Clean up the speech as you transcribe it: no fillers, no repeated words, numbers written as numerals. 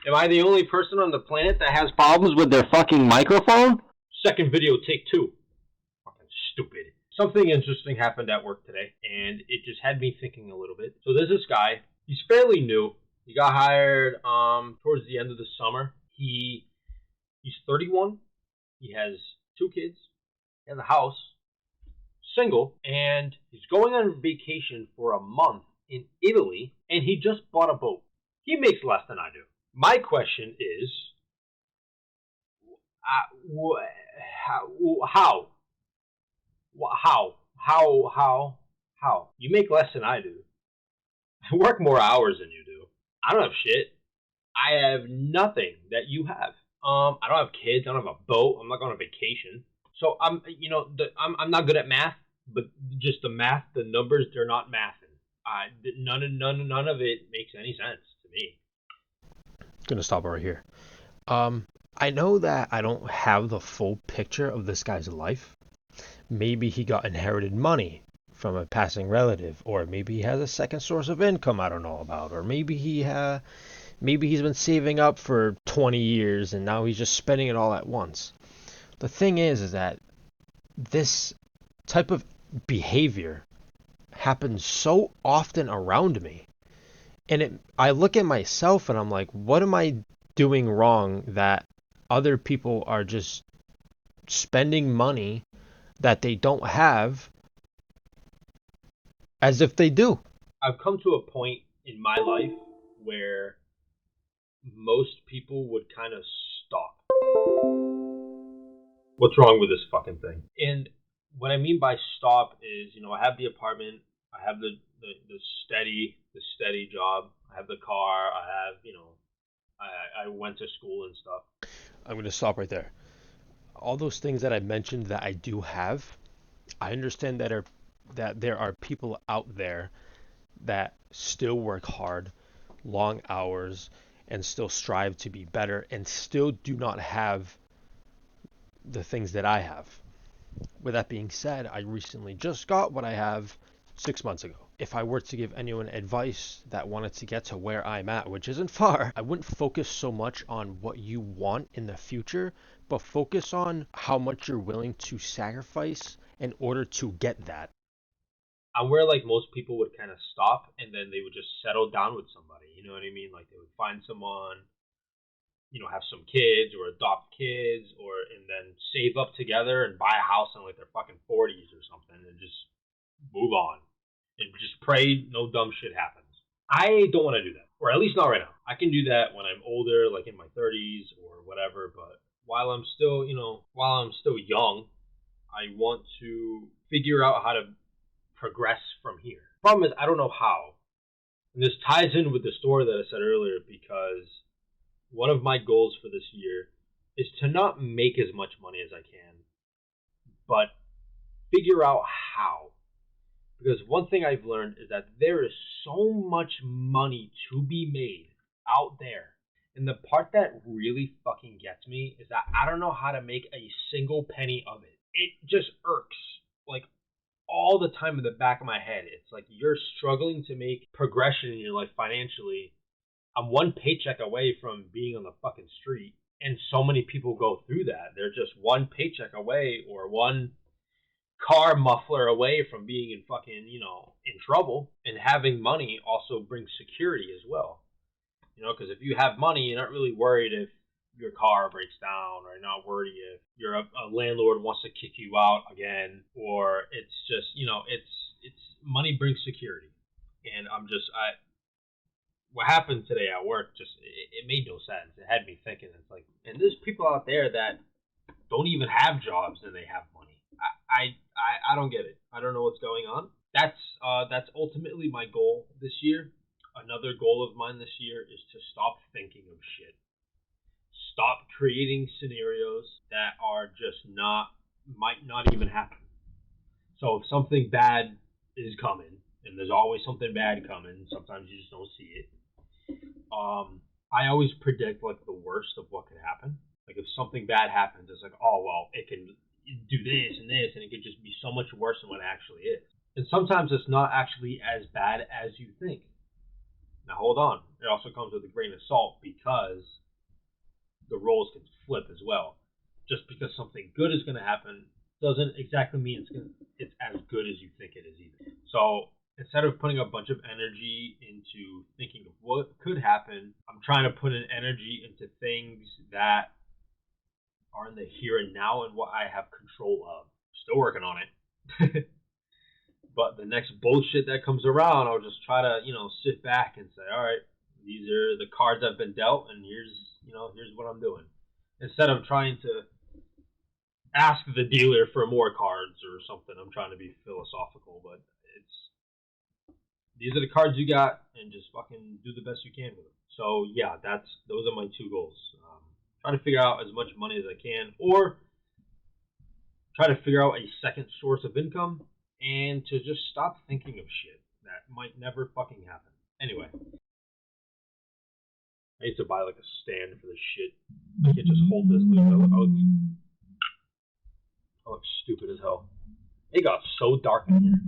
Am I the only person on the planet that has problems with their fucking microphone? Second video, take 2. Fucking stupid. Something interesting happened at work today, and it just had me thinking a little bit. So there's this guy. He's fairly new. He got hired towards the end of the summer. He's 31. He has 2 kids. He has a house. Single. And he's going on vacation for a month in Italy, and he just bought a boat. He makes less than I do. My question is, how? How? You make less than I do. I work more hours than you do. I don't have shit. I have nothing that you have. I don't have kids. I don't have a boat. I'm not going on vacation. So I'm not good at math, but just the math, the numbers, they're not mathing. None of it makes any sense to me. Gonna stop right here. I know that I don't have the full picture of this guy's life. Maybe he got inherited money from a passing relative, or maybe he has a second source of income I don't know about, or maybe he's been saving up for 20 years and now he's just spending it all at once. The thing is that this type of behavior happens so often around me. And I look at myself and I'm like, what am I doing wrong that other people are just spending money that they don't have as if they do? I've come to a point in my life where most people would kind of stop. What's wrong with this fucking thing? And what I mean by stop is, I have the apartment, I have the steady job, I have the car, I have, I went to school and stuff. I'm going to stop right there. All those things that I mentioned that I do have, I understand that there are people out there that still work hard, long hours, and still strive to be better and still do not have the things that I have. With that being said, I recently just got what I have 6 months ago. If I were to give anyone advice that wanted to get to where I'm at, which isn't far, I wouldn't focus so much on what you want in the future, but focus on how much you're willing to sacrifice in order to get that. I'm where like most people would kind of stop and then they would just settle down with somebody. You know what I mean? Like they would find someone, have some kids or adopt kids and then save up together and buy a house in like their fucking 40s or something and just move on and just pray no dumb shit happens. I don't want to do that, or at least not right now. I can do that when I'm older, like in my 30s or whatever, but while I'm still young, I want to figure out how to progress from here. Problem is, I don't know how. And this ties in with the story that I said earlier, because one of my goals for this year is to not make as much money as I can, but figure out how. Because one thing I've learned is that there is so much money to be made out there. And the part that really fucking gets me is that I don't know how to make a single penny of it. It just irks. Like, all the time in the back of my head. It's like you're struggling to make progression in your life financially. I'm one paycheck away from being on the fucking street. And so many people go through that. They're just one paycheck away or one car muffler away from being in fucking, in trouble. And having money also brings security as well. Because if you have money, you're not really worried if your car breaks down, or not worried if a landlord wants to kick you out again, or it's just, it's money brings security. And what happened today at work, it made no sense. It had me thinking, it's like, and there's people out there that don't even have jobs and they have money. I don't get it. I don't know what's going on. That's ultimately my goal this year. Another goal of mine this year is to stop thinking of shit. Stop creating scenarios that are just might not even happen. So if something bad is coming, and there's always something bad coming, sometimes you just don't see it. I always predict like the worst of what could happen. Like if something bad happens, it's like, oh well, it can do this and this, and it could just be so much worse than what it actually is. And sometimes it's not actually as bad as you think. Now hold on. It also comes with a grain of salt, because the roles can flip as well. Just because something good is going to happen doesn't exactly mean it's as good as you think it is either. So instead of putting a bunch of energy into thinking of what could happen, I'm trying to put an energy into things that are in the here and now and what I have control of. Still working on it. But the next bullshit that comes around, I'll just try to, sit back and say, all right, these are the cards I've been dealt, and here's what I'm doing. Instead of trying to ask the dealer for more cards or something, I'm trying to be philosophical, but these are the cards you got, and just fucking do the best you can with them. So yeah, those are my two goals. Try to figure out as much money as I can, or try to figure out a second source of income, and to just stop thinking of shit that might never fucking happen. Anyway, I need to buy like a stand for this shit. I can't just hold this. I look stupid as hell. It got so dark in here.